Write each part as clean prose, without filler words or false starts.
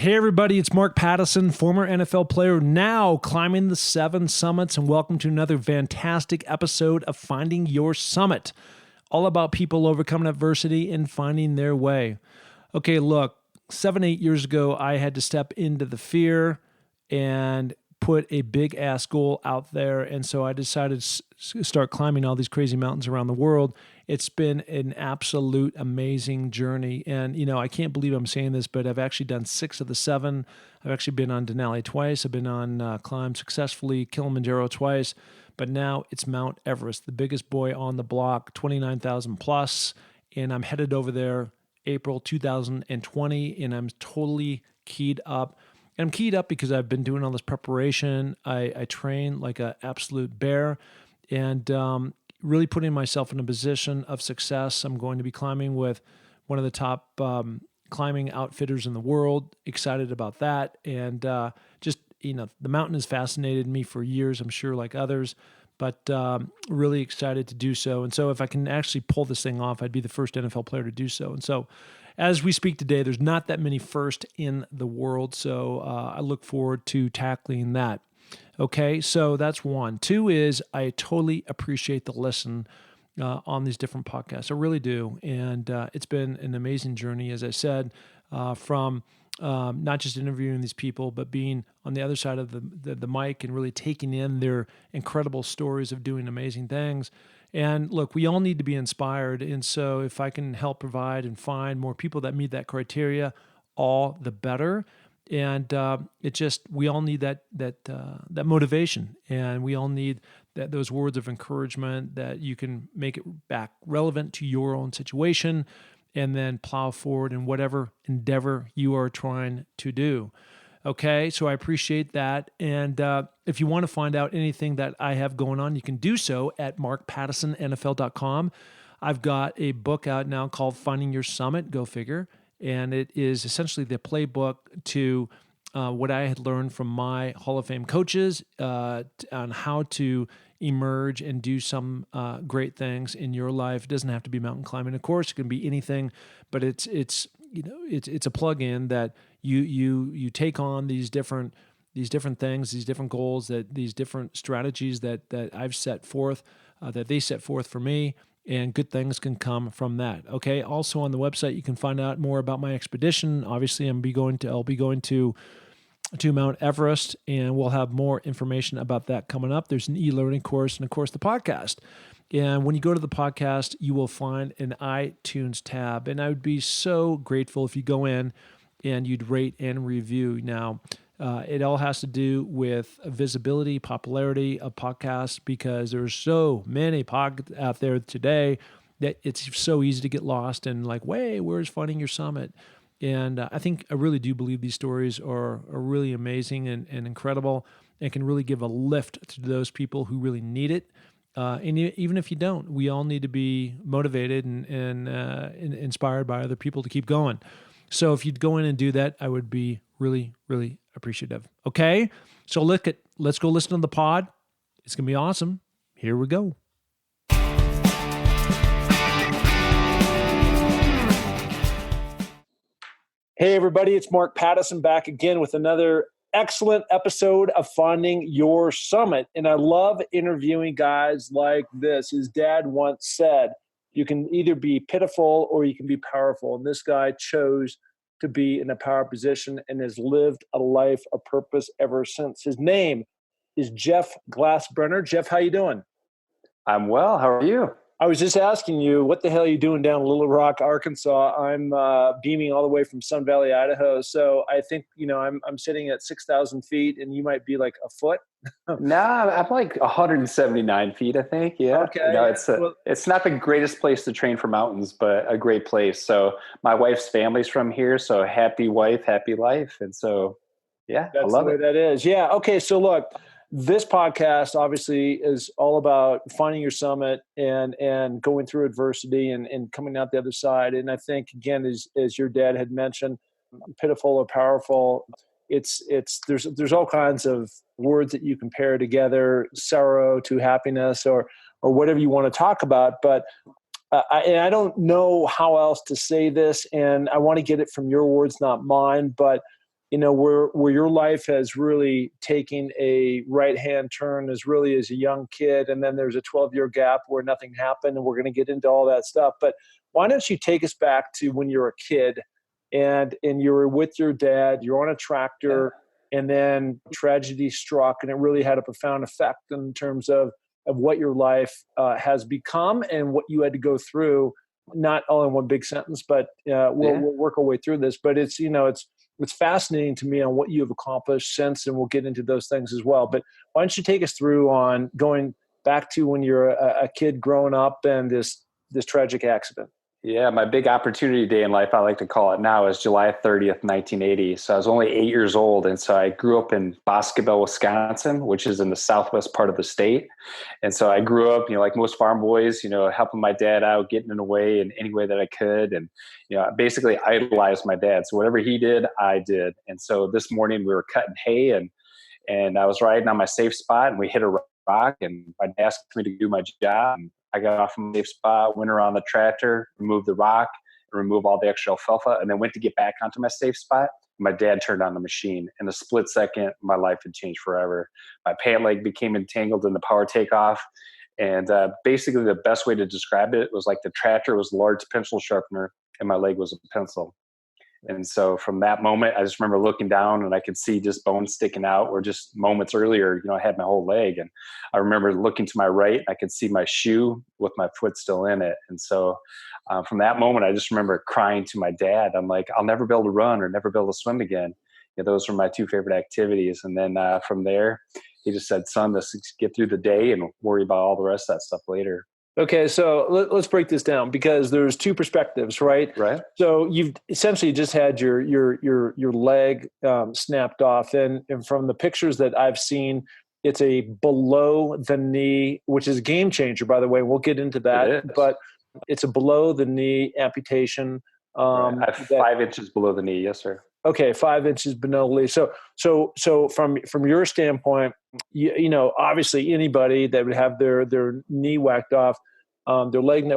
Hey everybody, it's Mark Pattison, former NFL player, now climbing the 7 summits, and welcome to another fantastic episode of Finding Your Summit, all about people overcoming adversity and finding their way. Okay, look, 7-8 years ago, I had to step into the fear and put a big ass goal out there, and so I decided to start climbing all these crazy mountains around the world. It's been an absolute amazing journey, and I can't believe I'm saying this, but I've actually done 6 of the 7. I've actually been on Denali twice. I've been on climbed successfully Kilimanjaro twice, but now it's Mount Everest, the biggest boy on the block, 29,000 plus, and I'm headed over there April 2020, and I'm totally keyed up. And I'm keyed up because I've been doing all this preparation. I train like an absolute bear, and really putting myself in a position of success. I'm going to be climbing with one of the top climbing outfitters in the world. Excited about that. And the mountain has fascinated me for years, I'm sure like others, but really excited to do so. And so if I can actually pull this thing off, I'd be the first NFL player to do so. And so as we speak today, there's not that many first in the world. So I look forward to tackling that. Okay, so that's one. 2 is I totally appreciate the listen on these different podcasts. I really do. And it's been an amazing journey, as I said, from not just interviewing these people, but being on the other side of the mic and really taking in their incredible stories of doing amazing things. And look, we all need to be inspired. And so if I can help provide and find more people that meet that criteria, all the better. And we all need that motivation, and we all need those words of encouragement that you can make it back relevant to your own situation, and then plow forward in whatever endeavor you are trying to do. Okay, so I appreciate that. And if you want to find out anything that I have going on, you can do so at markpattisonnfl.com. I've got a book out now called Finding Your Summit, go figure. And it is essentially the playbook to what I had learned from my Hall of Fame coaches on how to emerge and do some great things in your life. It doesn't have to be mountain climbing, of course. It can be anything, but it's a plug-in that you take on these different things, these different goals, these different strategies that I've set forth, that they set forth for me. And good things can come from that. Okay. Also on the website, you can find out more about my expedition. Obviously, I'll be going to Mount Everest, and we'll have more information about that coming up. There's an e-learning course, and of course the podcast. And when you go to the podcast, you will find an iTunes tab. And I would be so grateful if you go in and you'd rate and review. Now, it all has to do with visibility, popularity of podcasts, because there's so many podcasts out there today that it's so easy to get lost and like, where's Finding Your Summit? And I really do believe these stories are really amazing and incredible, and can really give a lift to those people who really need it. And even if you don't, we all need to be motivated and inspired by other people to keep going. So if you'd go in and do that, I would be really, really appreciative. Okay? So let's go listen to the pod. It's going to be awesome. Here we go. Hey everybody, it's Mark Pattison back again with another excellent episode of Finding Your Summit. And I love interviewing guys like this. His dad once said, you can either be pitiful or you can be powerful. And this guy chose to be in a power position and has lived a life of purpose ever since. His name is Jeff Glasbrenner. Jeff, how you doing? I'm well. How are you? I was just asking you, what the hell are you doing down in Little Rock, Arkansas? I'm beaming all the way from Sun Valley, Idaho. So I think, I'm sitting at 6,000 feet and you might be like a foot. Nah, I'm like 179 feet, I think. Yeah. Okay. No, it's not the greatest place to train for mountains, but a great place. So my wife's family's from here. So happy wife, happy life. And so, yeah, that's I love the way it. that is. Yeah. Okay. So look, this podcast obviously is all about finding your summit and going through adversity and coming out the other side. And I think, again, as your dad had mentioned, pitiful or powerful, there's all kinds of words that you can pair together, sorrow to happiness or whatever you want to talk about. But I don't know how else to say this, and I want to get it from your words, not mine. But where your life has really taken a right-hand turn as really as a young kid, and then there's a 12-year gap where nothing happened, and we're going to get into all that stuff. But why don't you take us back to when you were a kid and you were with your dad, you're on a tractor, and then tragedy struck, and it really had a profound effect in terms of what your life has become and what you had to go through, not all in one big sentence, but we'll work our way through this. But it's fascinating to me on what you've accomplished since, and we'll get into those things as well. But why don't you take us through on going back to when you're a kid growing up and this tragic accident? Yeah, my big opportunity day in life, I like to call it now, is July 30th, 1980. So I was only 8 years old. And so I grew up in Boscobel, Wisconsin, which is in the southwest part of the state. And so I grew up, like most farm boys, helping my dad out, getting in the way in any way that I could. And, I basically idolized my dad. So whatever he did, I did. And so this morning we were cutting hay and I was riding on my safe spot and we hit a rock and my dad asked me to do my job. And I got off from the safe spot, went around the tractor, removed the rock, and removed all the extra alfalfa, and then went to get back onto my safe spot. My dad turned on the machine. In a split second, my life had changed forever. My pant leg became entangled in the power takeoff. And basically the best way to describe it was like the tractor was a large pencil sharpener and my leg was a pencil. And so from that moment, I just remember looking down and I could see just bones sticking out, where just moments earlier, I had my whole leg. And I remember looking to my right, I could see my shoe with my foot still in it. And so from that moment, I just remember crying to my dad. I'm like, I'll never be able to run or never be able to swim again. Those were my two favorite activities. And then from there, he just said, son, let's get through the day and worry about all the rest of that stuff later. Okay, so let's break this down because there's two perspectives, right? Right. So you've essentially just had your leg snapped off, and from the pictures that I've seen, it's a below the knee, which is a game changer, by the way. We'll get into that, but it's a below the knee amputation. Right. I have 5 inches below the knee, yes, sir. Okay, 5 inches below the knee. So from your standpoint, obviously anybody that would have their knee whacked off, their leg,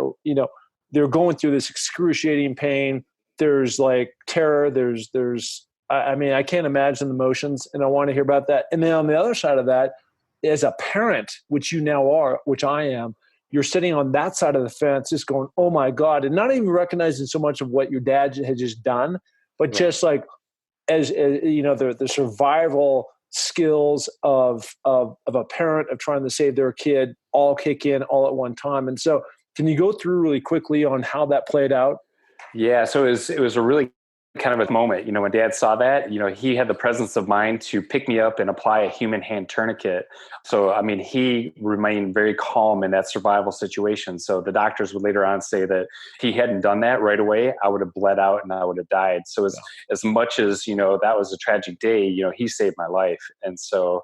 they're going through this excruciating pain. There's like terror. I can't imagine the emotions, and I want to hear about that. And then on the other side of that, as a parent, which you now are, which I am, you're sitting on that side of the fence, just going, "Oh my God," and not even recognizing so much of what your dad had just done, but just like as the survival skills of a parent of trying to save their kid all kick in all at one time. And so can you go through really quickly on how that played out? Yeah. So it was a really kind of a moment, when dad saw that, he had the presence of mind to pick me up and apply a human hand tourniquet. So, he remained very calm in that survival situation. So the doctors would later on say that if he hadn't done that right away, I would have bled out and I would have died. So as much as, that was a tragic day, he saved my life. And so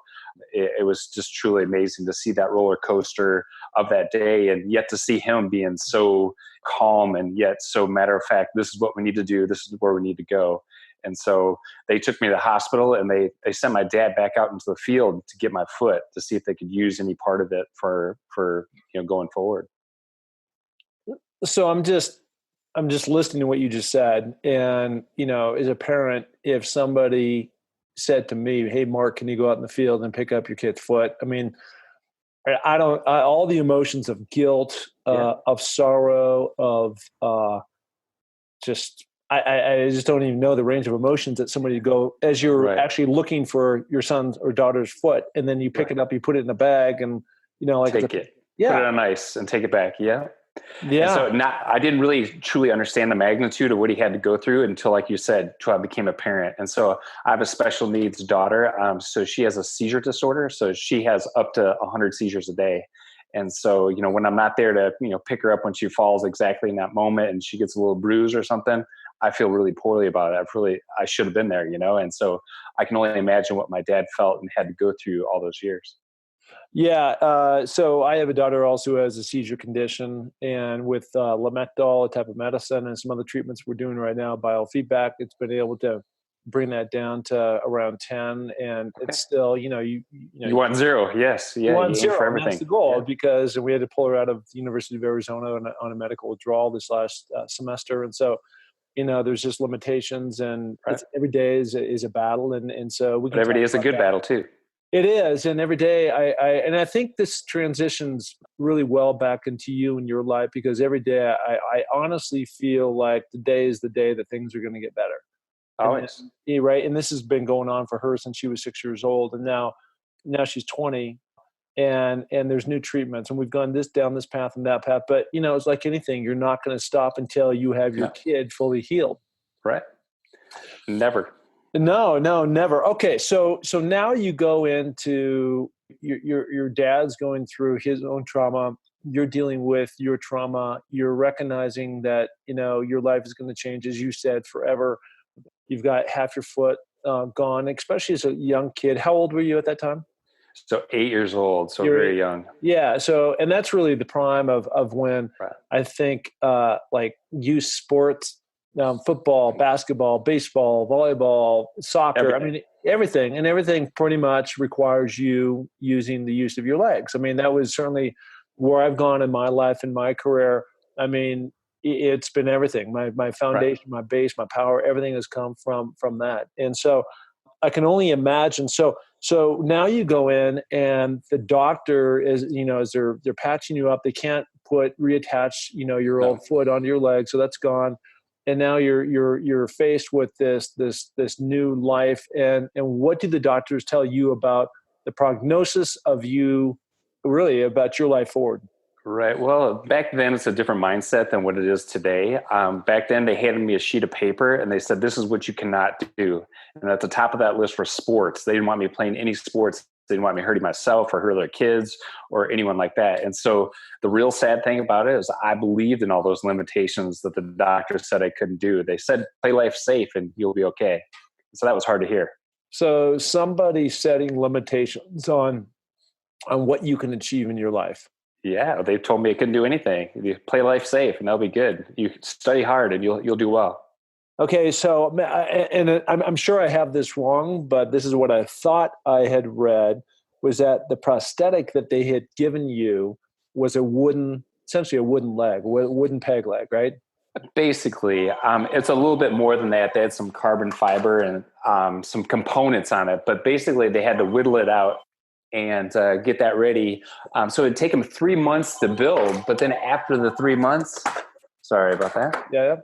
it was just truly amazing to see that roller coaster of that day, and yet to see him being so calm and yet so matter of fact, this is what we need to do. This is where we need to go. And so they took me to the hospital and they sent my dad back out into the field to get my foot to see if they could use any part of it for going forward. So I'm just listening to what you just said. And, as a parent, if somebody said to me, "Hey, Mark, can you go out in the field and pick up your kid's foot?" All the emotions of guilt, of sorrow, of I just don't even know the range of emotions that somebody go as you're actually looking for your son's or daughter's foot, and then you pick it up, you put it in a bag, and take it, put it on ice, and take it back. Yeah. Yeah. And so I didn't really truly understand the magnitude of what he had to go through until, like you said, until I became a parent. And so I have a special needs daughter. So she has a seizure disorder. So she has up to 100 seizures a day. And so, when I'm not there to, pick her up when she falls exactly in that moment and she gets a little bruise or something, I feel really poorly about it. I should have been there, And so I can only imagine what my dad felt and had to go through all those years. Yeah. So I have a daughter also who has a seizure condition, and with Lamictal, a type of medicine, and some other treatments we're doing right now, biofeedback, it's been able to bring that down to around 10. And it's still, you want zero. Yes. Yeah. You want zero for everything. That's the goal, because we had to pull her out of the University of Arizona on a medical withdrawal this last semester. And so there's just limitations, and Right. every day is a battle. And so we But can every talk day is a about good that. battle too. It is. And every day I think this transitions really well back into you and your life, because every day I honestly feel like the day is the day that things are going to get better. And Always. then, right. And this has been going on for her since she was 6 years old. And now she's 20, and there's new treatments, and we've gone down this path and that path. But, it's like anything, you're not going to stop until you have your No. kid fully healed. Right. Never. No, no, never. Okay, so now you go into your dad's going through his own trauma. You're dealing with your trauma. You're recognizing that your life is going to change, as you said, forever. You've got half your foot gone, especially as a young kid. How old were you at that time? So 8 years old. So You're very young. Yeah. So, and that's really the prime of when Right. I think like youth sports, football, basketball, baseball, volleyball, soccer. I Everything. mean, everything pretty much requires you using the use of your legs. I mean, that was certainly where I've gone in my life, in my career. I mean, it's been everything. My Right. foundation, my base, my power, everything has come from that. And so I can only imagine. So now you go in, and the doctor is, as they're patching you up, they can't reattach, your No. old foot onto your leg. So that's gone. And now you're faced with this new life. And what do the doctors tell you about the prognosis of you, really about your life forward? Right. Well, back then it's a different mindset than what it is today. Back then they handed me a sheet of paper and they said, "This is what you cannot do." And at the top of that list were sports. They didn't want me playing any sports. They didn't want me hurting myself or hurt other kids or anyone like that. And so the real sad thing about it is I believed in all those limitations that the doctor said I couldn't do. They said, "Play life safe and you'll be okay." So that was hard to hear. So somebody setting limitations on what you can achieve in your life. Yeah, they told me I couldn't do anything. You play life safe and that'll be good. You study hard and you'll do well. Okay, so and I'm sure I have this wrong, but this is what I thought I had read, was that the prosthetic that they had given you was essentially a wooden leg, wooden peg leg, right? Basically, it's a little bit more than that. They had some carbon fiber and some components on it, but basically they had to whittle it out and get that ready. So it'd take them 3 months to build, but then after the 3 months, sorry about that. Yeah.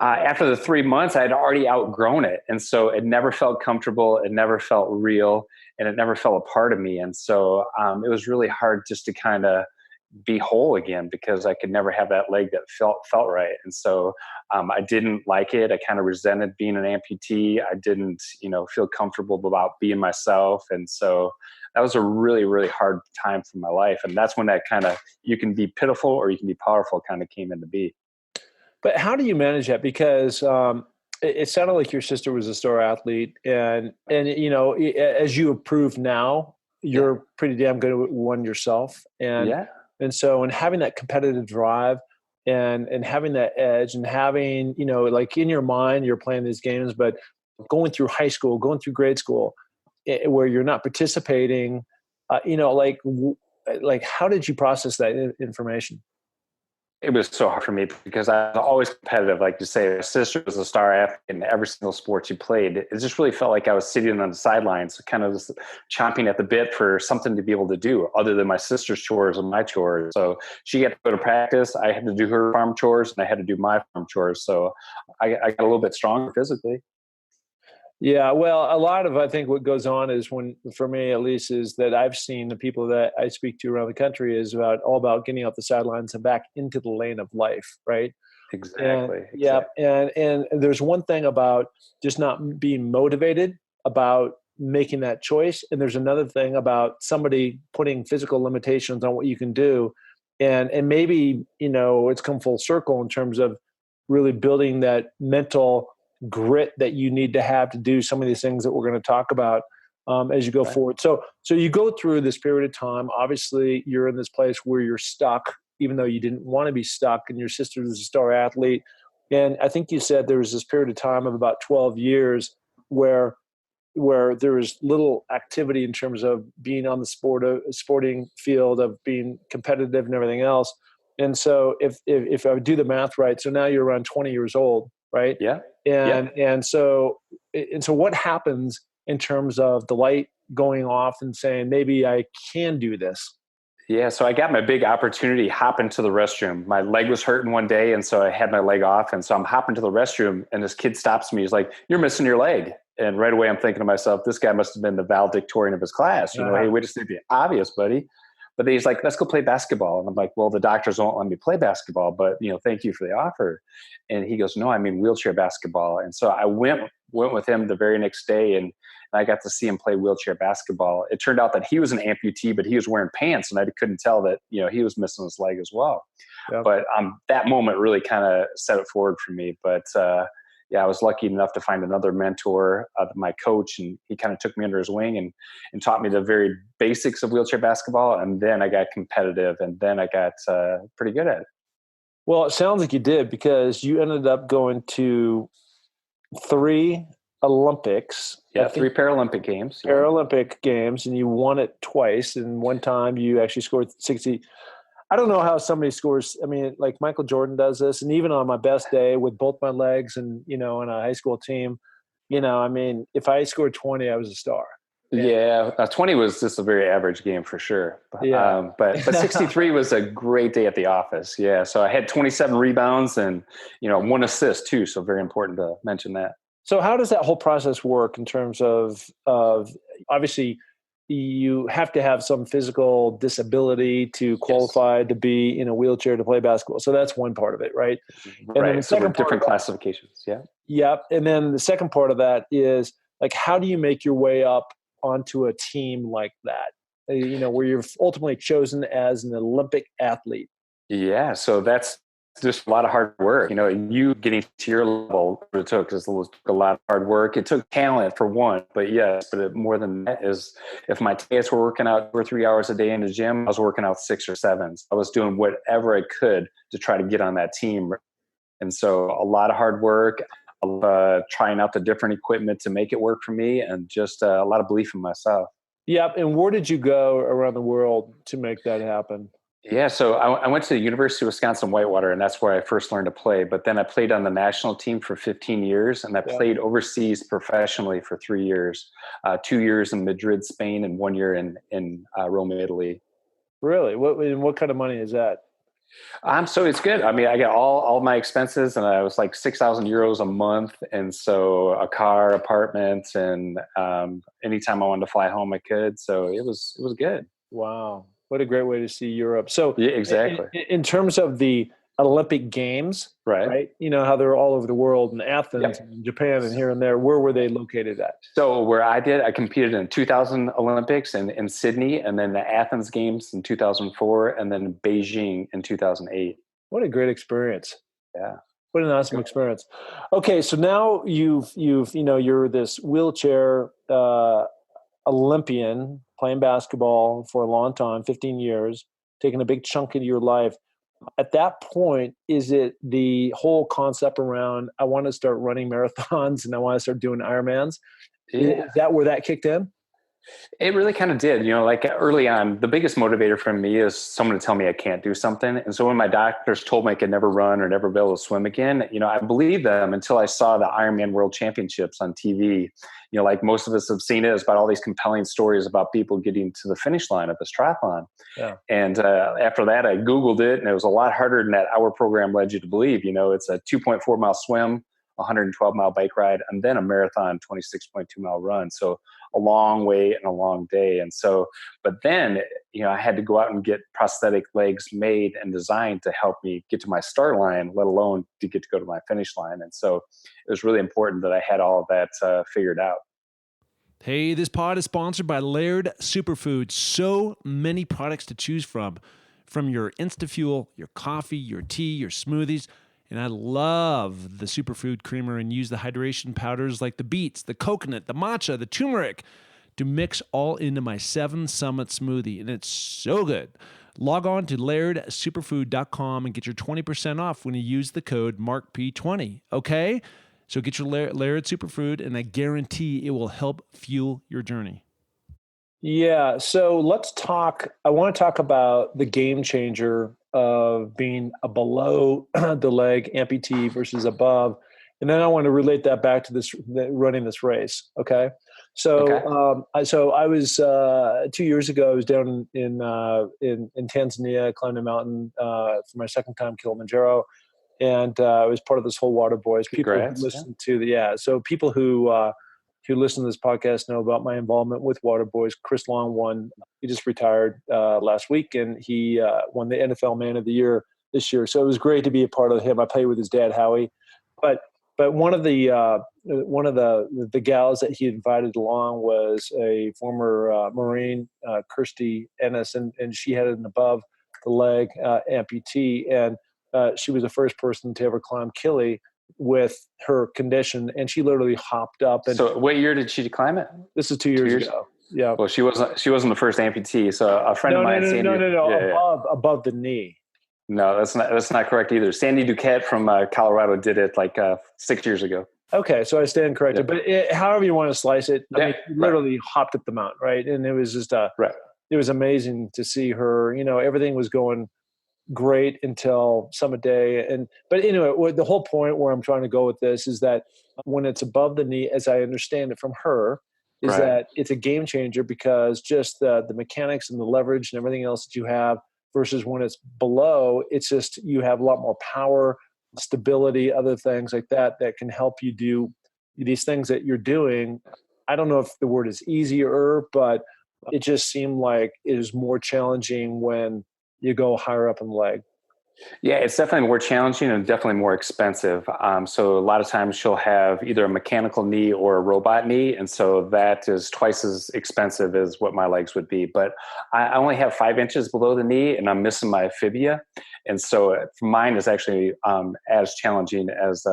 After the 3 months, I had already outgrown it. And so it never felt comfortable. It never felt real, and it never felt a part of me. And so it was really hard just to kind of be whole again, because I could never have that leg that felt right. And so I didn't like it. I kind of resented being an amputee. I didn't, feel comfortable about being myself. And so that was a really, really hard time for my life. And that's when that kind of, you can be pitiful or you can be powerful, kind of came into be. But how do you manage that? Because it sounded like your sister was a star athlete, and as you have proved now, Yeah. you're pretty damn good at one yourself. And Yeah. and so, and having that competitive drive, and having that edge, and having, like in your mind, you're playing these games, but going through high school, going through grade school, where you're not participating, like how did you process that information? It was so hard for me because I was always competitive. Like you say, my sister was a star athlete in every single sport she played. It just really felt like I was sitting on the sidelines, kind of just chomping at the bit for something to be able to do other than my sister's chores and my chores. So she had to go to practice. I had to do her farm chores and I had to do my farm chores. So I got a little bit stronger physically. Yeah, well, a lot of, I think, what goes on is, when, for me at least, is that I've seen the people that I speak to around the country is all about getting off the sidelines and back into the lane of life, right? And Exactly. yeah, Exactly. and there's one thing about just not being motivated about making that choice, and there's another thing about somebody putting physical limitations on what you can do, and maybe it's come full circle in terms of really building that mental grit that you need to have to do some of these things that we're going to talk about as you go Right. forward. So you go through this period of time. Obviously, you're in this place where you're stuck, even though you didn't want to be stuck. And your sister was a star athlete, and I think you said there was this period of time of about 12 years where there was little activity in terms of being on the sporting field, of being competitive and everything else. And so if I do the math right, so now you're around 20 years old. right? Yeah. Yeah. And so what happens in terms of the light going off and saying, maybe I can do this? Yeah, so I got my big opportunity hopping to the restroom. My leg was hurting one day, and so I had my leg off, and so I'm hopping to the restroom, and this kid stops me. He's like, "You're missing your leg." And right away, I'm thinking to myself, "This guy must have been the valedictorian of his class." Hey, wait a second, obvious, buddy. But then he's like, "Let's go play basketball." And I'm like, "Well, the doctors won't let me play basketball, but thank you for the offer." And he goes, "No, I mean wheelchair basketball." And so I went with him the very next day, and I got to see him play wheelchair basketball. It turned out that he was an amputee, but he was wearing pants, and I couldn't tell that he was missing his leg as well. Yep. But that moment really kind of set it forward for me. But yeah, I was lucky enough to find another mentor, my coach, and he kind of took me under his wing and taught me the very basics of wheelchair basketball. And then I got competitive, and then I got pretty good at it. Well, it sounds like you did, because you ended up going to 3 Olympics. Yeah, 3 Paralympic games. Yeah. Paralympic games, and you won it twice. And one time you actually scored 60. I don't know how somebody scores. I mean, like Michael Jordan does this, and even on my best day with both my legs and, on a high school team, I mean, if I scored 20, I was a star. Yeah, 20 was just a very average game for sure. Yeah. But 63 was a great day at the office. Yeah, so I had 27 rebounds and 1 assist too. So very important to mention that. So how does that whole process work in terms of obviously you have to have some physical disability to qualify to be in a wheelchair to play basketball. So that's one part of it, right? And then the second different classifications. Yeah. Yep. And then the second part of that is, like, how do you make your way up onto a team like that? Where you're ultimately chosen as an Olympic athlete. Yeah. So that's just a lot of hard work. You getting to your level, it took a lot of hard work. It took talent for one, but yes, more than that is, if my teammates were working out 2 or 3 hours a day in the gym, I was working out 6 or 7. I was doing whatever I could to try to get on that team. And so a lot of hard work, trying out the different equipment to make it work for me, and just a lot of belief in myself. Yep. And where did you go around the world to make that happen? Yeah, so I went to the University of Wisconsin-Whitewater, and that's where I first learned to play. But then I played on the national team for 15 years, and I played overseas professionally for 3 years, 2 years in Madrid, Spain, and 1 year in Rome, Italy. Really? What kind of money is that? So it's good. I mean, I got all my expenses, and I was like 6,000 euros a month. And so a car, apartment, and anytime I wanted to fly home, I could. So it was good. Wow. What a great way to see Europe. So yeah, exactly. In terms of the Olympic Games, right? How they're all over the world, in Athens, and Japan, and here and there. Where were they located at? So where I competed in 2000 Olympics in Sydney, and then the Athens Games in 2004, and then Beijing in 2008. What a great experience. Yeah. What an awesome experience. Okay. So now you're this wheelchair Olympian, playing basketball for a long time, 15 years, taking a big chunk of your life. At that point, is it the whole concept around, I want to start running marathons and I want to start doing Ironmans? Yeah. Is that where that kicked in? It really kind of did. Like early on, the biggest motivator for me is someone to tell me I can't do something. And so when my doctors told me I could never run or never be able to swim again, I believed them until I saw the Ironman World Championships on TV. Like most of us have seen it, it's about all these compelling stories about people getting to the finish line of this triathlon. Yeah. And after that, I Googled it, and it was a lot harder than that our program led you to believe. It's a 2.4 mile swim, 112 mile bike ride, and then a marathon 26.2 mile run. So a long way and a long day. And so, but then, I had to go out and get prosthetic legs made and designed to help me get to my start line, let alone to get to go to my finish line. And so it was really important that I had all of that figured out. Hey, this pod is sponsored by Laird Superfood. So many products to choose from your InstaFuel, your coffee, your tea, your smoothies. And I love the superfood creamer and use the hydration powders like the beets, the coconut, the matcha, the turmeric to mix all into my 7 Summit smoothie. And it's so good. Log on to lairdsuperfood.com and get your 20% off when you use the code MARKP20. Okay? So get your Laird Superfood, and I guarantee it will help fuel your journey. Yeah. So let's talk. I want to talk about the game changer of being a below the leg amputee versus above. and then I want to relate that back to running this race. Okay. Okay. So, I was 2 years ago. I was down in Tanzania, climbing a mountain for my second time, Kilimanjaro, and I was part of this whole Water Boys. People who Congrats. Yeah. listen to so people who listen to this podcast know about my involvement with Water Boys. Chris Long won. He just retired last week, and he won the NFL Man of the Year this year. So it was great to be a part of him. I played with his dad, Howie, but one of the gals that he invited along was a former Marine, Kirsty Ennis, and she had an above the leg amputee, and she was the first person to ever climb Kili with her condition, and she literally hopped up. And so, what year did she climb it? this is 2 years ago. Yeah. Well, she wasn't the first amputee. So a friend of mine, Sandy, above the knee. No, that's not correct either. Sandy Duquette from Colorado did it like 6 years ago. Okay, so I stand corrected. Yeah. But however you want to slice it, I mean, right. literally hopped up the mountain, right? And it was just right. It was amazing to see her. Everything was going great until summit day. But anyway, the whole point where I'm trying to go with this is that when it's above the knee, as I understand it from her, is that it's a game changer, because just the mechanics and the leverage and everything else that you have versus when it's below, it's just you have a lot more power, stability, other things like that can help you do these things that you're doing. I don't know if the word is easier, but it just seemed like it is more challenging when you go higher up in the leg. Yeah, it's definitely more challenging and definitely more expensive. So a lot of times she'll have either a mechanical knee or a robot knee. And so that is twice as expensive as what my legs would be. But I only have 5 inches below the knee, and I'm missing my fibia. And so mine is actually as challenging as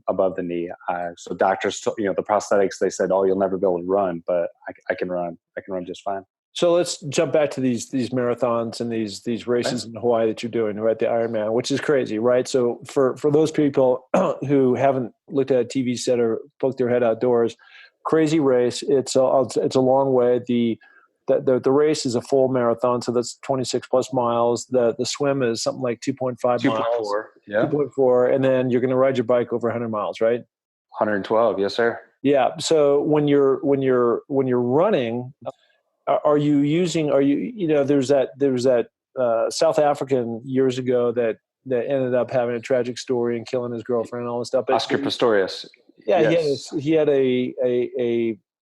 above the knee. So doctors, the prosthetics, they said, "Oh, you'll never be able to run," but I can run. I can run just fine. So let's jump back to these marathons and these races in Hawaii that you're doing, right? The Ironman, which is crazy, right? So for those people who haven't looked at a TV set or poked their head outdoors, crazy race. It's a long way. The race is a full marathon, so that's 26 plus miles. The swim is something like 2.5 miles, 2.4, yeah, 2.4, and then you're going to ride your bike over 100 miles, right? 112, yes, sir. Yeah. So when you're running, are you using? There's that South African years ago that ended up having a tragic story and killing his girlfriend and all this stuff. But Oscar Pistorius. Yeah, yes. he had a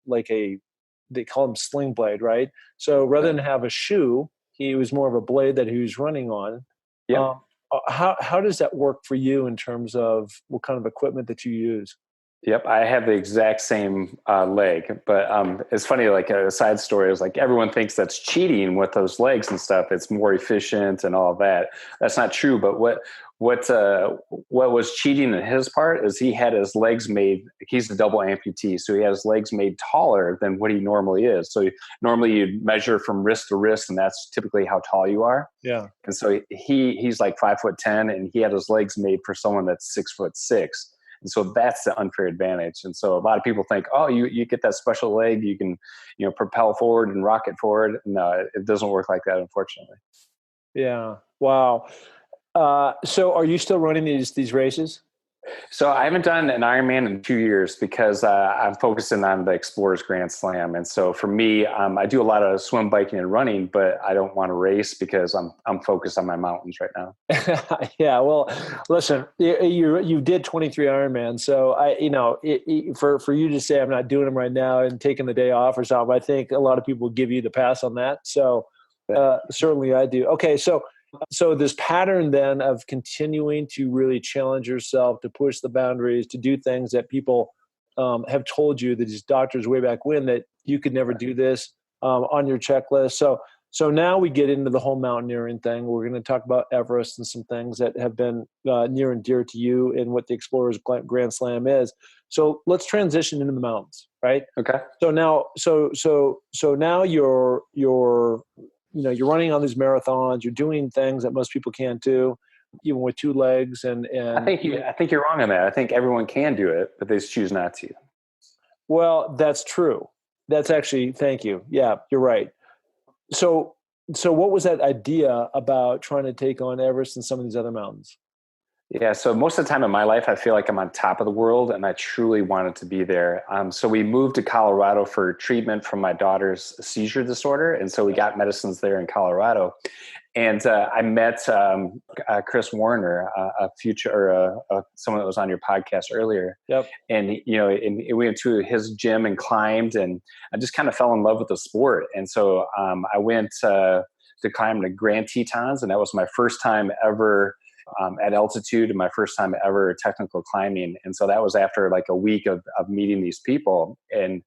they call him sling blade, right? So rather than have a shoe, he was more of a blade that he was running on. Yeah. How does that work for you in terms of what kind of equipment that you use? Yep, I have the exact same leg, but it's funny. Like a side story is like everyone thinks that's cheating with those legs and stuff. It's more efficient and all that. That's not true. But what was cheating in his part is he had his legs made. He's a double amputee, so he has legs made taller than what he normally is. So normally you measure from wrist to wrist, and that's typically how tall you are. Yeah. And so he's like 5'10", and he had his legs made for someone that's 6'6". And so that's the unfair advantage. And so a lot of people think, oh, you get that special leg, you can, propel forward and rocket forward. No, it doesn't work like that, unfortunately. Yeah. Wow. So are you still running these races? So I haven't done an Ironman in 2 years because I'm focusing on the Explorers Grand Slam. And so for me, I do a lot of swim, biking, and running, but I don't want to race because I'm focused on my mountains right now. Yeah. Well, listen, you did 23 Ironman. So for you to say I'm not doing them right now and taking the day off or something, I think a lot of people give you the pass on that. So certainly I do. Okay. So this pattern then of continuing to really challenge yourself, to push the boundaries, to do things that people have told you, that these doctors way back when, that you could never do this on your checklist. So now we get into the whole mountaineering thing. We're going to talk about Everest and some things that have been near and dear to you and what the Explorers Grand Slam is. So let's transition into the mountains, right? Okay. So now, now you're running on these marathons, you're doing things that most people can't do, even with 2 legs. And I think you're wrong on that. I think everyone can do it, but they just choose not to. Well, that's true. That's actually, thank you. Yeah, you're right. So what was that idea about trying to take on Everest and some of these other mountains? Yeah, so most of the time in my life, I feel like I'm on top of the world and I truly wanted to be there. So we moved to Colorado for treatment from my daughter's seizure disorder. And so we got medicines there in Colorado. And I met Chris Warner, a future or someone that was on your podcast earlier. Yep. And and we went to his gym and climbed, and I just kind of fell in love with the sport. And so I went to climb the Grand Tetons, and that was my first time ever at altitude and my first time ever technical climbing. And so that was after like a week of meeting these people. And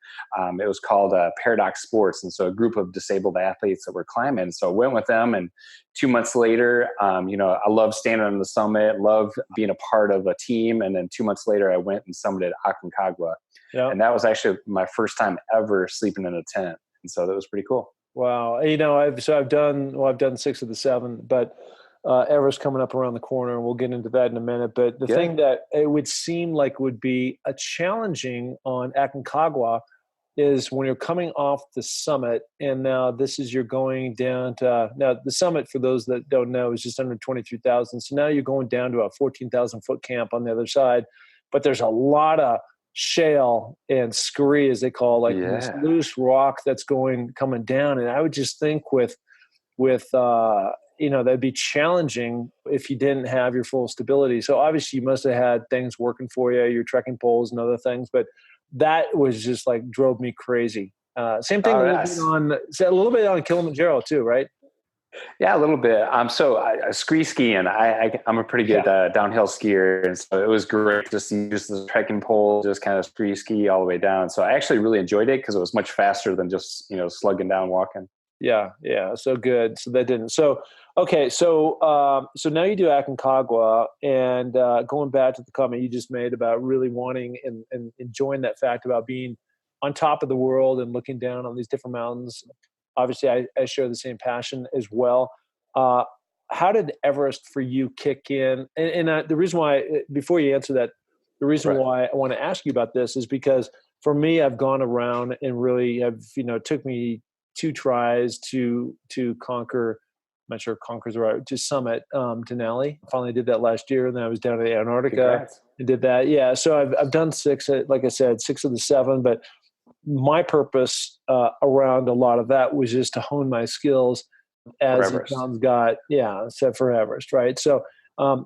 it was called Paradox Sports. And so a group of disabled athletes that were climbing. So I went with them. And 2 months later, I love standing on the summit, love being a part of a team. And then 2 months later, I went and summited Aconcagua. Yeah. And that was actually my first time ever sleeping in a tent. And so that was pretty cool. Wow. I've done 6 of the 7, but Everest coming up around the corner, and we'll get into that in a minute. But the thing that it would seem like would be a challenging on Aconcagua is when you're coming off the summit, and now you're going down to, now the summit, for those that don't know, is just under 23,000. So now you're going down to a 14,000 foot camp on the other side, but there's a lot of shale and scurry, as they call, like this loose rock that's coming down. And I would just think with that'd be challenging if you didn't have your full stability. So obviously you must have had things working for you, your trekking poles and other things, but that was just like drove me crazy. Same thing a little bit on Kilimanjaro too, right? Yeah, a little bit. So I ski skiing. I'm a pretty good downhill skier, and so it was great just to use the trekking pole, just kind of ski all the way down. So I actually really enjoyed it because it was much faster than just slugging down walking. Yeah. So good. So that didn't. So okay. So now you do Aconcagua, and going back to the comment you just made about really wanting and enjoying that fact about being on top of the world and looking down on these different mountains. Obviously, I share the same passion as well. How did Everest for you kick in? And the reason why, before you answer that, the reason why I want to ask you about this is because for me, I've gone around and really have, it took me 2 tries to conquer. I'm not sure if conquer's right, to summit Denali. Finally did that last year, and then I was down to Antarctica and did that. Yeah, so I've done 6, like I said, 6 of the 7, but my purpose around a lot of that was just to hone my skills as the mountains got, set for Everest, right? So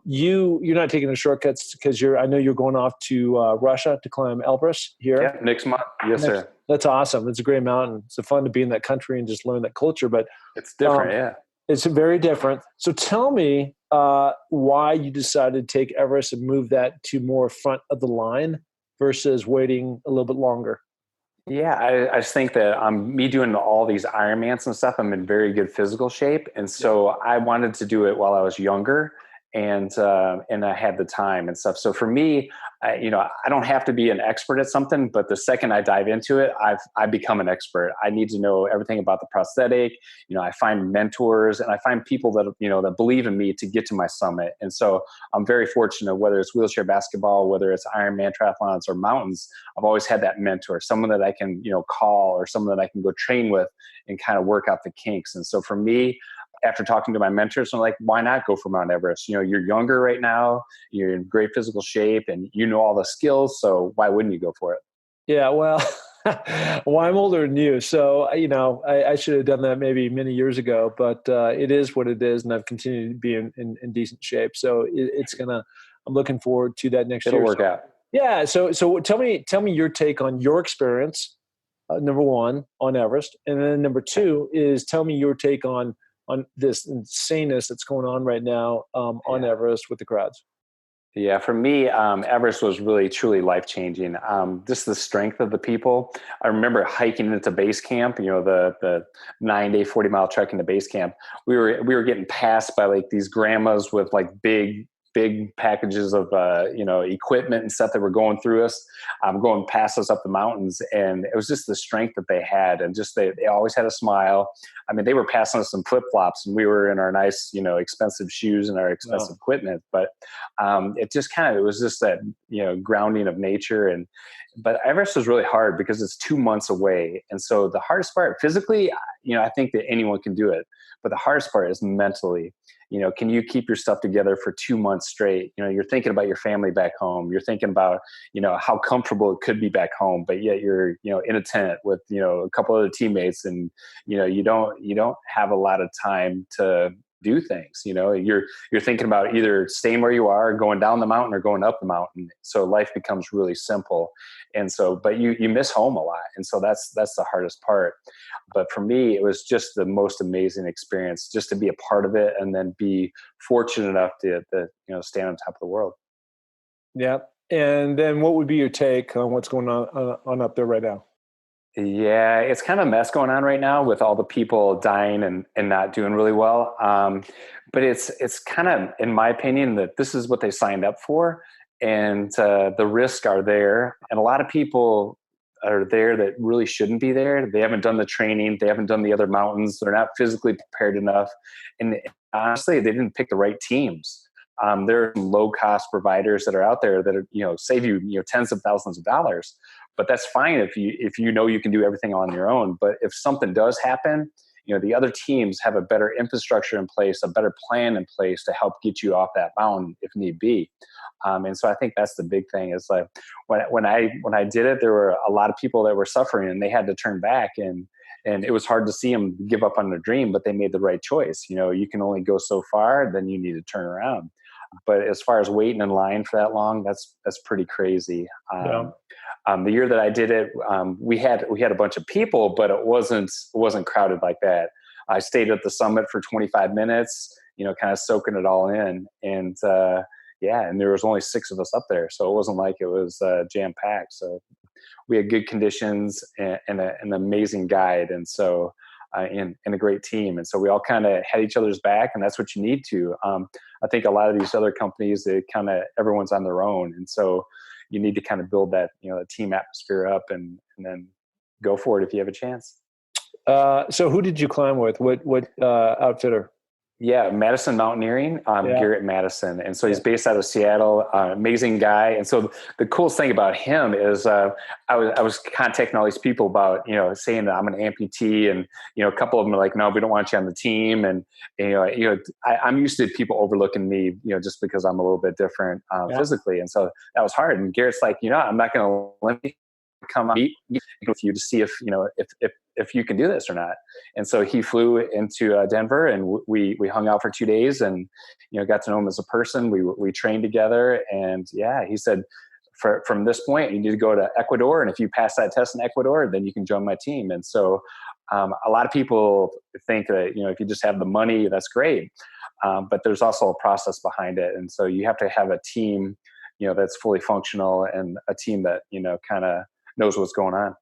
you're not taking the shortcuts because I know you're going off to Russia to climb Elbrus here. Yeah, next month. Yes, sir. That's awesome. It's a great mountain. It's fun to be in that country and just learn that culture, but it's different. It's very different. So tell me why you decided to take Everest and move that to more front of the line versus waiting a little bit longer. Yeah, I just think that me doing all these Ironmans and stuff, I'm in very good physical shape. And so I wanted to do it while I was younger and I had the time and stuff. So for me, I don't have to be an expert at something, but the second I dive into it, I become an expert. I need to know everything about the prosthetic. I find mentors and I find people that, that believe in me to get to my summit. And so I'm very fortunate, whether it's wheelchair basketball, whether it's Ironman triathlons or mountains, I've always had that mentor, someone that I can, call, or someone that I can go train with and kind of work out the kinks. And so for me, after talking to my mentors, I'm like, why not go for Mount Everest? You're younger right now, you're in great physical shape, and you know all the skills. So why wouldn't you go for it? Yeah, well, I'm older than you. So, I should have done that maybe many years ago, but it is what it is. And I've continued to be in decent shape. So I'm looking forward to that next year. It'll work out. Yeah. So tell me your take on your experience, number 1, on Everest. And then number 2 is tell me your take on this insaneness that's going on right now on Everest with the crowds. Yeah, for me, Everest was really, truly life-changing. Just the strength of the people. I remember hiking into base camp, the 9-day, 40-mile trek into base camp. We were getting passed by like these grandmas with like big packages of, equipment and stuff that were going through us, going past us up the mountains. And it was just the strength that they had. And just, they always had a smile. I mean, they were passing us some flip-flops and we were in our nice, expensive shoes and our expensive equipment. But it was just that, grounding of nature. But Everest was really hard because it's 2 months away. And so the hardest part physically, I think that anyone can do it, but the hardest part is mentally. Can you keep your stuff together for 2 months straight? You're thinking about your family back home. You're thinking about, how comfortable it could be back home, but yet you're, in a tent with, a couple other teammates, and, you don't have a lot of time to do things. You're thinking about either staying where you are, going down the mountain, or going up the mountain. So life becomes really simple. And so, but you miss home a lot. And so that's the hardest part. But for me, it was just the most amazing experience just to be a part of it, and then be fortunate enough to stand on top of the world. Yeah. And then what would be your take on what's going on up there right now? Yeah, it's kind of a mess going on right now with all the people dying and not doing really well. But it's kind of, in my opinion, that this is what they signed up for, and the risks are there. And a lot of people are there that really shouldn't be there. They haven't done the training. They haven't done the other mountains. They're not physically prepared enough. And honestly, they didn't pick the right teams. There are low cost providers that are out there that are, save you, tens of thousands of dollars. But that's fine if you can do everything on your own. But if something does happen, the other teams have a better infrastructure in place, a better plan in place to help get you off that mountain if need be. And so I think that's the big thing is like when I did it, there were a lot of people that were suffering and they had to turn back, and it was hard to see them give up on their dream, but they made the right choice. You can only go so far, then you need to turn around. But as far as waiting in line for that long, that's pretty crazy. Yeah. The year that I did it, we had a bunch of people, but it wasn't crowded like that. I stayed at the summit for 25 minutes, kind of soaking it all in, and and there was only 6 of us up there, so it wasn't like it was jam packed. So we had good conditions and an amazing guide, and so and a great team, and so we all kind of had each other's back, and that's what you need to. I think a lot of these other companies, everyone's on their own, and so you need to kind of build that, a team atmosphere up, and then go for it if you have a chance. So who did you climb with? What outfitter? Yeah, Madison Mountaineering, Garrett Madison. And so he's based out of Seattle, amazing guy. And so the coolest thing about him is I was contacting all these people about, saying that I'm an amputee, and, a couple of them are like, no, we don't want you on the team. And, I'm used to people overlooking me, just because I'm a little bit different physically. And so that was hard. And Garrett's like, I'm not going to let me come meet with you to see if you can do this or not. And so he flew into Denver, and we hung out for 2 days, and got to know him as a person. We trained together, and he said, from this point you need to go to Ecuador, and if you pass that test in Ecuador, then you can join my team. And so a lot of people think that if you just have the money, that's great, but there's also a process behind it. And so you have to have a team that's fully functional, and a team that kind of knows what's going on.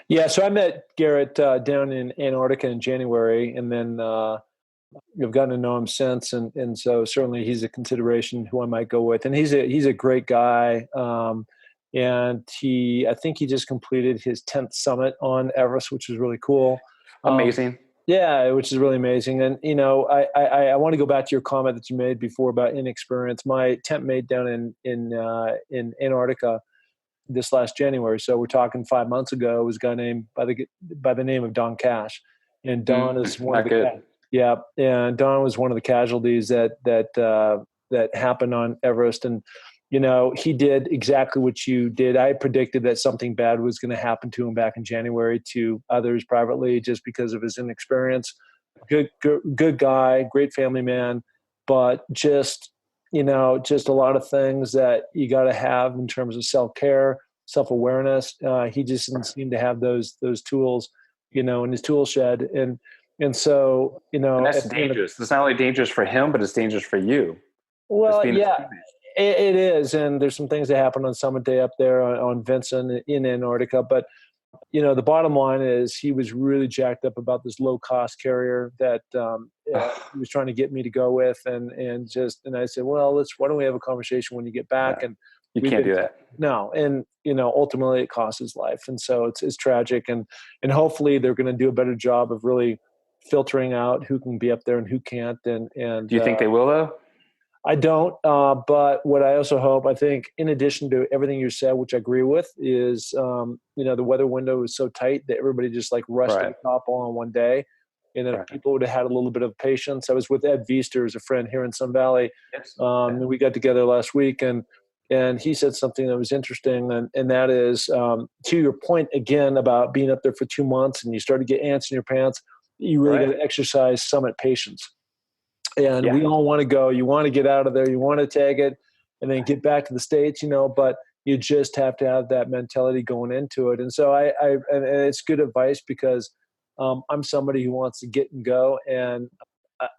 Yeah, so I met Garrett down in Antarctica in January, and then I've gotten to know him since, and so certainly he's a consideration who I might go with. And he's a great guy, and I think he just completed his 10th summit on Everest, which is really cool. Amazing. Yeah, which is really amazing. And I want to go back to your comment that you made before about inexperience. My tent mate down in Antarctica this last January, so we're talking 5 months ago, was a guy named by the name of Don Cash, and Don is one of the and Don was one of the casualties that happened on Everest. And he did exactly what you did. I predicted that something bad was going to happen to him back in January, to others privately, just because of his inexperience. Good guy, great family man, but just a lot of things that you got to have in terms of self-care, self-awareness. He just didn't seem to have those tools, in his tool shed. And so, and that's dangerous. It's not only dangerous for him, but it's dangerous for you. Well, yeah, it is. And there's some things that happened on Summit Day up there on Vincent in Antarctica. But, the bottom line is he was really jacked up about this low cost carrier that he was trying to get me to go with. And I said, well, why don't we have a conversation when you get back? Yeah. And you can't do that. No. And, ultimately it costs his life. And so it's tragic. And hopefully they're going to do a better job of really filtering out who can be up there and who can't. And do you think they will, though? I don't. But what I also hope, I think, in addition to everything you said, which I agree with, is, the weather window is so tight that everybody just rushed to the top all in one day. And then if Right. people would have had a little bit of patience. I was with Ed Viester, who's a friend here in Sun Valley. Yes. And we got together last week, and he said something that was interesting, and that is, to your point again about being up there for 2 months and you start to get ants in your pants, you really got to exercise summit patience. And we all want to go. You want to get out of there. You want to tag it and then get back to the States, but you just have to have that mentality going into it. And so and it's good advice because I'm somebody who wants to get and go. And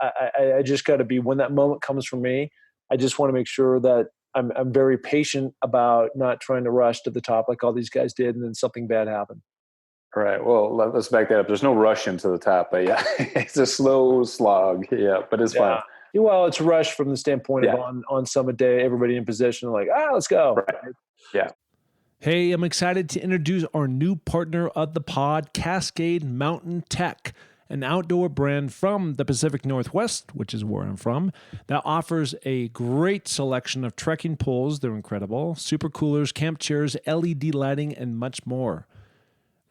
I just got to be, when that moment comes for me, I just want to make sure that I'm very patient about not trying to rush to the top like all these guys did, and then something bad happened. Right. Well, let's back that up. There's no rush into the top, but yeah, it's a slow slog. Yeah, but it's fun. Well, it's rush from the standpoint of on summit day, everybody in position, like, let's go. Right. Yeah. Hey, I'm excited to introduce our new partner of the pod, Cascade Mountain Tech, an outdoor brand from the Pacific Northwest, which is where I'm from, that offers a great selection of trekking poles. They're incredible. Super coolers, camp chairs, LED lighting, and much more.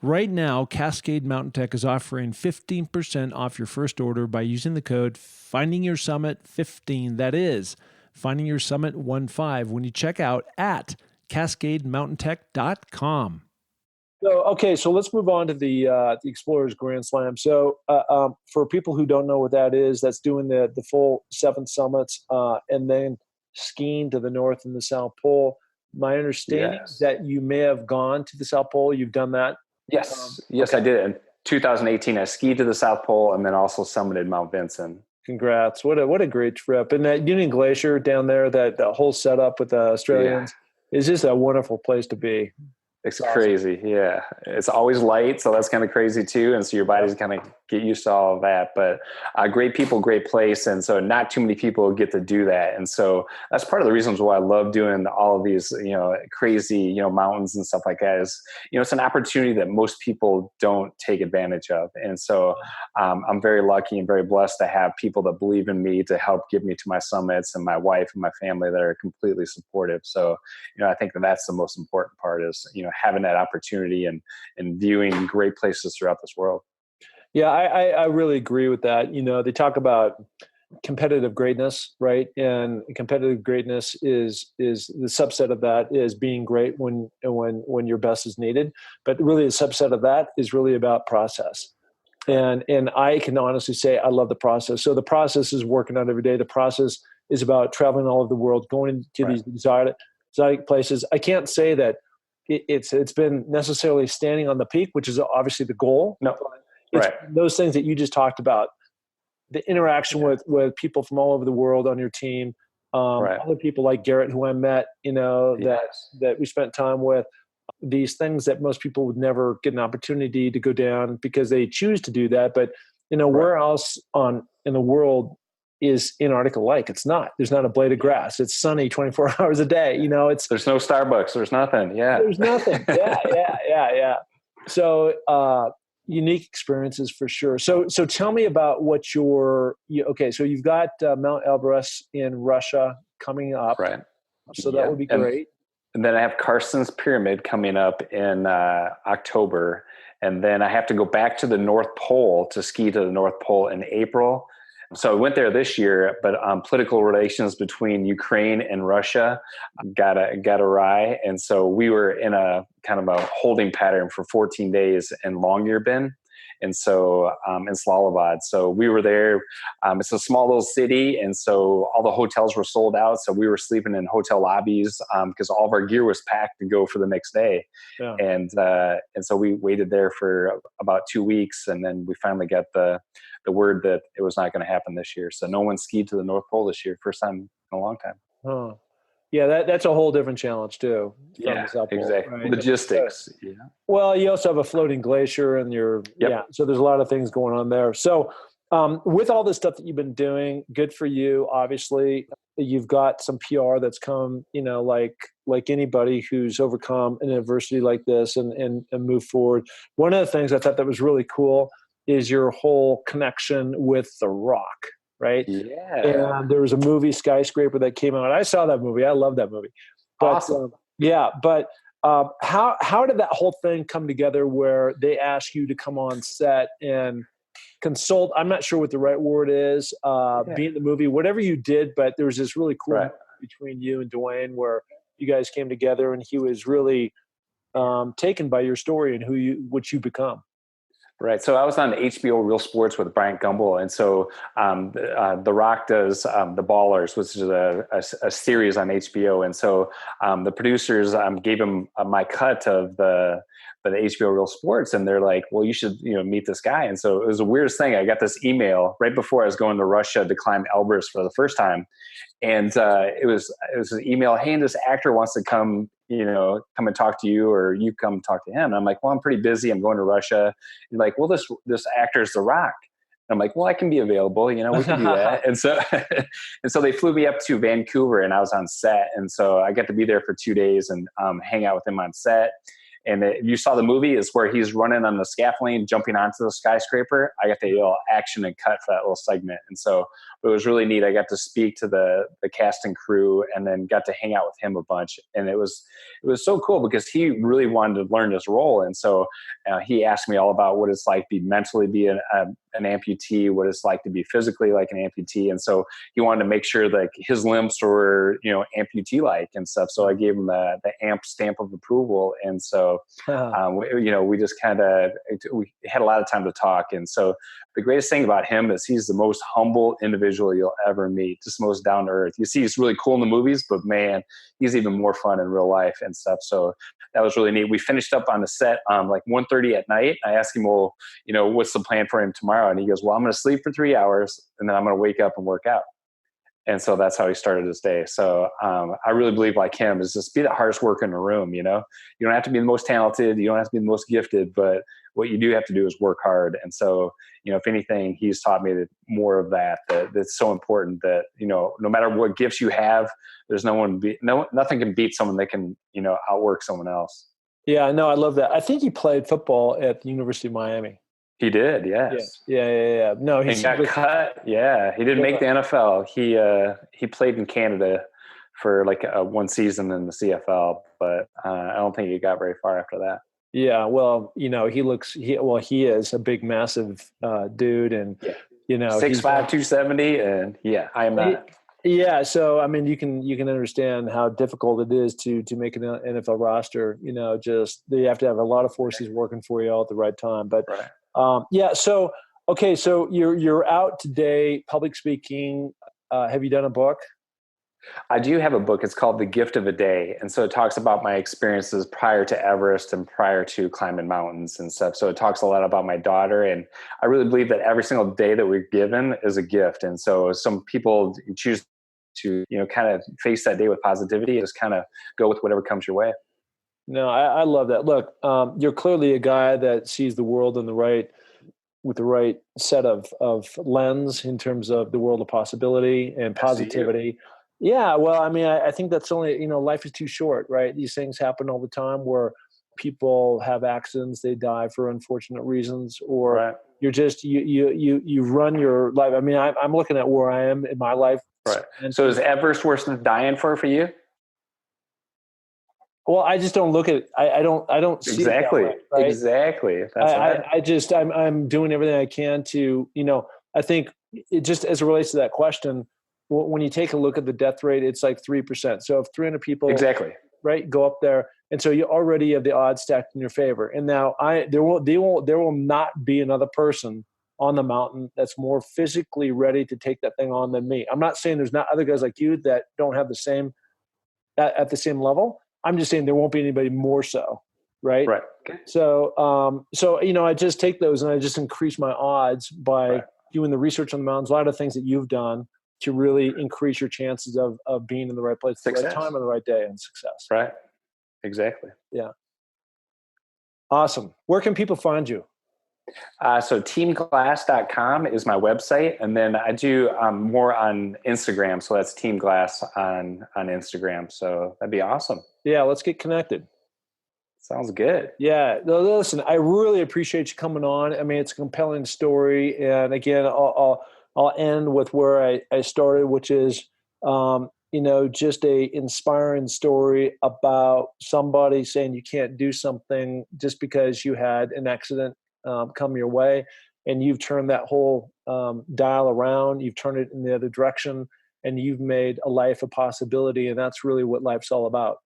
Right now, Cascade Mountain Tech is offering 15% off your first order by using the code FindingYourSummit15. That is, FindingYourSummit15 when you check out at CascadeMountainTech.com. So let's move on to the Explorers Grand Slam. So for people who don't know what that is, that's doing the full 7 summits and then skiing to the North and the South Pole. My understanding is that you may have gone to the South Pole. You've done that? Yes. I did. In 2018, I skied to the South Pole and then also summited Mount Vinson. Congrats. What a great trip. And that Union Glacier down there, that whole setup with the Australians is just a wonderful place to be. It's crazy. Yeah. It's always light. So that's kind of crazy too. And so your body's kind of get used to all of that, but great people, great place. And so not too many people get to do that. And so that's part of the reasons why I love doing all of these, crazy, mountains and stuff like that is, it's an opportunity that most people don't take advantage of. And so I'm very lucky and very blessed to have people that believe in me to help get me to my summits, and my wife and my family that are completely supportive. So, I think that's the most important part is, having that opportunity and viewing great places throughout this world. Yeah, I really agree with that. They talk about competitive greatness, right? And competitive greatness is the subset of that is being great when your best is needed. But really, a subset of that is really about process. And I can honestly say I love the process. So the process is working out every day. The process is about traveling all over the world, going to these exotic places. I can't say that it's been necessarily standing on the peak, which is obviously the goal. No, it's those things that you just talked about, the interaction with people from all over the world on your team, other people like Garrett, who I met, that we spent time with, these things that most people would never get an opportunity to go down because they choose to do that. But, where else in the world is Antarctica like? It's not. There's not a blade of grass. It's sunny 24 hours a day. There's no Starbucks. There's nothing. Yeah. There's nothing. Yeah. So unique experiences for sure. So tell me about what so you've got Mount Elbrus in Russia coming up. Right. So that would be great. And then I have Carson's Pyramid coming up in October. And then I have to go back to the North Pole to ski to the North Pole in April. So I went there this year, but political relations between Ukraine and Russia got awry. And so we were in a kind of a holding pattern for 14 days in Longyearbyen. And so in Slalobod. So we were there. It's a small little city. And so all the hotels were sold out. So we were sleeping in hotel lobbies because all of our gear was packed to go for the next day. Yeah. And so we waited there for about 2 weeks. And then we finally got the word that it was not going to happen this year. So no one skied to the North Pole this year. First time in a long time. Oh. Yeah, that's a whole different challenge too. Yeah, exactly. Right? Logistics. Yeah. Well, you also have a floating glacier, and so there's a lot of things going on there. So, with all the stuff that you've been doing, good for you. Obviously, you've got some PR that's come. Like anybody who's overcome an adversity like this and move forward. One of the things I thought that was really cool is your whole connection with The Rock. Right. Yeah. And there was a movie, Skyscraper, that came out. I saw that movie. I love that movie. But, awesome. But how did that whole thing come together where they asked you to come on set and consult. I'm not sure what the right word is. Be in the movie, whatever you did, but there was this really cool Right. moment between you and Dwayne where you guys came together, and he was really taken by your story and what you become. Right. So I was on HBO Real Sports with Bryant Gumbel. And so The Rock does The Ballers, which is a series on HBO. And so the producers gave him my cut of the HBO Real Sports. And they're like, well, you should, meet this guy. And so it was the weirdest thing. I got this email right before I was going to Russia to climb Elbrus for the first time. And it was an email, hey, this actor wants to come and talk to you, or you come talk to him. And I'm like, well, I'm pretty busy. I'm going to Russia. You're like, well, this actor is The Rock. And I'm like, well, I can be available. We can do that. And so they flew me up to Vancouver, and I was on set. And so I got to be there for 2 days and hang out with him on set. And you saw the movie is where he's running on the scaffolding, jumping onto the skyscraper. I got the action and cut for that little segment. And so it was really neat. I got to speak to the cast and crew, and then got to hang out with him a bunch. And it was so cool because he really wanted to learn this role. And so he asked me all about what it's like to mentally be an amputee, what it's like to be physically like an amputee. And so he wanted to make sure that his limbs were, amputee-like and stuff. So I gave him the AMP stamp of approval. And so, we just we had a lot of time to talk. And so the greatest thing about him is he's the most humble individual you'll ever meet, just most down to earth. You see, he's really cool in the movies, but man, he's even more fun in real life and stuff. So that was really neat. We finished up on the set like 1:30 at night. I asked him, well, what's the plan for him tomorrow? And he goes, well, I'm going to sleep for 3 hours, and then I'm going to wake up and work out. And so that's how he started his day. So I really believe, like him, is just be the hardest worker in the room. You don't have to be the most talented. You don't have to be the most gifted, but what you do have to do is work hard. And so, if anything, he's taught me that more of that's so important that, no matter what gifts you have, there's nothing can beat someone that can, outwork someone else. Yeah, no, I love that. I think he played football at the University of Miami. He did, yes. Yeah. No, he got cut. Yeah, he didn't make the NFL. He played in Canada for like one season in the CFL, but I don't think he got very far after that. Yeah, well, he is a big, massive dude, and 6'5", 270, and I am not. Yeah, so I mean, you can understand how difficult it is to make an NFL roster. Just they have to have a lot of forces working for you all at the right time. But right. So okay, so you're out today, public speaking. Have you done a book? I do have a book. It's called The Gift of a Day. And so it talks about my experiences prior to Everest and prior to climbing mountains and stuff. So it talks a lot about my daughter. And I really believe that every single day that we're given is a gift. And so some people choose to, kind of face that day with positivity and just kind of go with whatever comes your way. No, I love that. Look, you're clearly a guy that sees the world with the right set of lens in terms of the world of possibility and positivity. Yeah, well, I mean, I think that's only, life is too short, right? These things happen all the time where people have accidents, they die for unfortunate reasons, or right. You're just, you run your life. I mean, I'm looking at where I am in my life. Right. So is Everest worse than dying for you? Well, I just don't look at it. I don't see exactly. It that way, right? Exactly. That's I'm doing everything I can to, I think it just as it relates to that question, when you take a look at the death rate, it's like 3%. So if 300 people, right, go up there, and so you already have the odds stacked in your favor. And now there will not be another person on the mountain that's more physically ready to take that thing on than me. I'm not saying there's not other guys like you that don't have the same at the same level. I'm just saying there won't be anybody more so, right? Right. Okay. So I just take those and I just increase my odds by doing the research on the mountains, a lot of things that you've done to really increase your chances of being in the right place at the right time on the right day and success. Right. Exactly. Yeah. Awesome. Where can people find you? So teamglass.com is my website. And then I do more on Instagram. So that's Team Glass on Instagram. So that'd be awesome. Yeah. Let's get connected. Sounds good. Yeah. No, listen, I really appreciate you coming on. I mean, it's a compelling story. And again, I'll end with where I started, which is, just a inspiring story about somebody saying you can't do something just because you had an accident come your way. and you've turned that whole dial around. You've turned it in the other direction, and you've made a life a possibility. And that's really what life's all about.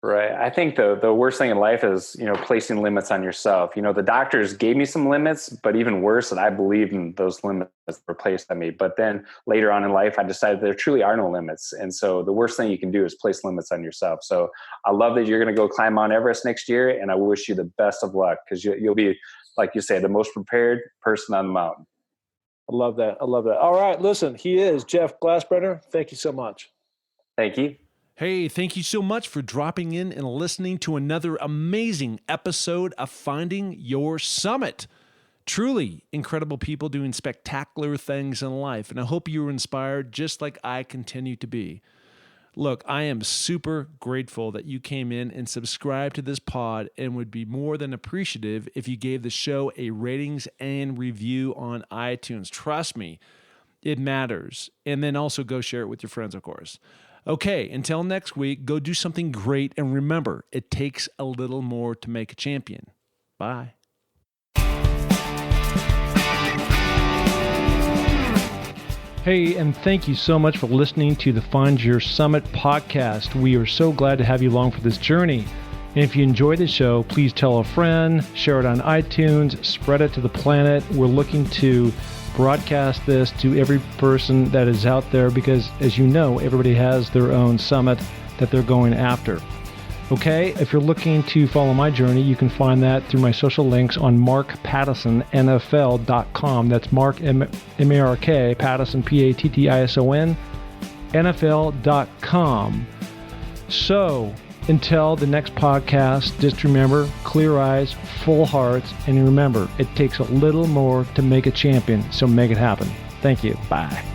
Right. I think the worst thing in life is, placing limits on yourself. The doctors gave me some limits, but even worse, that I believed in those limits were placed on me. But then later on in life, I decided there truly are no limits. And so the worst thing you can do is place limits on yourself. So I love that you're going to go climb Mount Everest next year. And I wish you the best of luck, because you'll be, like you say, the most prepared person on the mountain. I love that. All right. Listen, he is Jeff Glasbrenner. Thank you so much. Thank you. Hey, thank you so much for dropping in and listening to another amazing episode of Finding Your Summit. Truly incredible people doing spectacular things in life, and I hope you were inspired just like I continue to be. Look, I am super grateful that you came in and subscribed to this pod, and would be more than appreciative if you gave the show a ratings and review on iTunes. Trust me, it matters. And then also go share it with your friends, of course. Okay, until next week, go do something great, and remember, it takes a little more to make a champion. Bye. Hey, and thank you so much for listening to the Find Your Summit podcast. We are so glad to have you along for this journey. And if you enjoy the show, please tell a friend, share it on iTunes, spread it to the planet. We're looking to broadcast this to every person that is out there, because, as you know, everybody has their own summit that they're going after. Okay, if you're looking to follow my journey, you can find that through my social links on markpattisonnfl.com. That's Mark, M-A-R-K, Pattison, P-A-T-T-I-S-O-N, NFL.com. So, until the next podcast, just remember, clear eyes, full hearts, and remember, it takes a little more to make a champion, so make it happen. Thank you. Bye.